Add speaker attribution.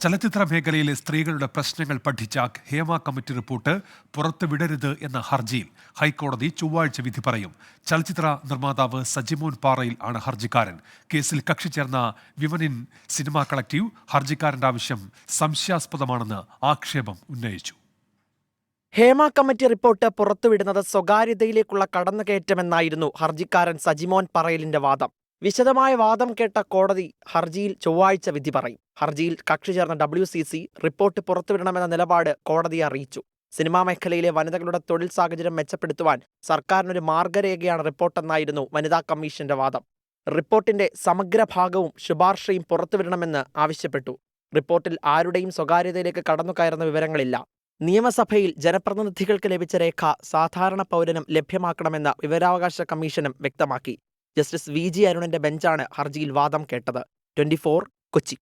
Speaker 1: ചലച്ചിത്ര മേഖലയിലെ സ്ത്രീകളുടെ പ്രശ്നങ്ങൾ പഠിച്ച ഹേമ കമ്മിറ്റി റിപ്പോർട്ട് പുറത്തുവിടരുത് എന്ന ഹർജിയിൽ ഹൈക്കോടതി ചൊവ്വാഴ്ച വിധി പറയും. ചലച്ചിത്ര നിർമ്മാതാവ് സജിമോൻ പാറയിൽ ആണ് ഹർജിക്കാരൻ. കേസിൽ കക്ഷി ചേർന്ന വിമൻ ഇൻ സിനിമ കളക്ടീവ് ഹർജിക്കാരന്റെ ആവശ്യം സംശയാസ്പദമാണെന്ന് ആക്ഷേപം ഉന്നയിച്ചു.
Speaker 2: ഹേമ കമ്മിറ്റി റിപ്പോർട്ട് പുറത്തുവിടുന്നത് സ്വകാര്യതയിലേക്കുള്ള കടന്നുകയറ്റമെന്നായിരുന്നു ഹർജിക്കാരൻ സജിമോൻ പറയലിന്റെ വാദം. വിശദമായ വാദം കേട്ട കോടതി ഹർജിയിൽ ചൊവ്വാഴ്ച വിധി പറയും. ഹർജിയിൽ കക്ഷി ചേർന്ന WCC റിപ്പോർട്ട് പുറത്തുവിടണമെന്ന നിലപാട് കോടതിയെ അറിയിച്ചു. സിനിമാ മേഖലയിലെ വനിതകളുടെ തൊഴിൽ സാഹചര്യം മെച്ചപ്പെടുത്തുവാൻ സർക്കാരിനൊരു മാർഗരേഖയാണ് റിപ്പോർട്ടെന്നായിരുന്നു വനിതാ കമ്മീഷന്റെ വാദം. റിപ്പോർട്ടിന്റെ സമഗ്ര ഭാഗവും ശുപാർശയും പുറത്തുവിടണമെന്ന് ആവശ്യപ്പെട്ടു. റിപ്പോർട്ടിൽ ആരുടെയും സ്വകാര്യതയിലേക്ക് കടന്നുകയറുന്ന വിവരങ്ങളില്ല. നിയമസഭയിൽ ജനപ്രതിനിധികൾക്ക് ലഭിച്ച രേഖ സാധാരണ പൗരനും ലഭ്യമാക്കണമെന്ന് വിവരാവകാശ കമ്മീഷനും വ്യക്തമാക്കി. ജസ്റ്റിസ് VG അരുണിന്റെ ബെഞ്ചാണ് ഹർജിയിൽ വാദം കേട്ടത്. 24 കൊച്ചി.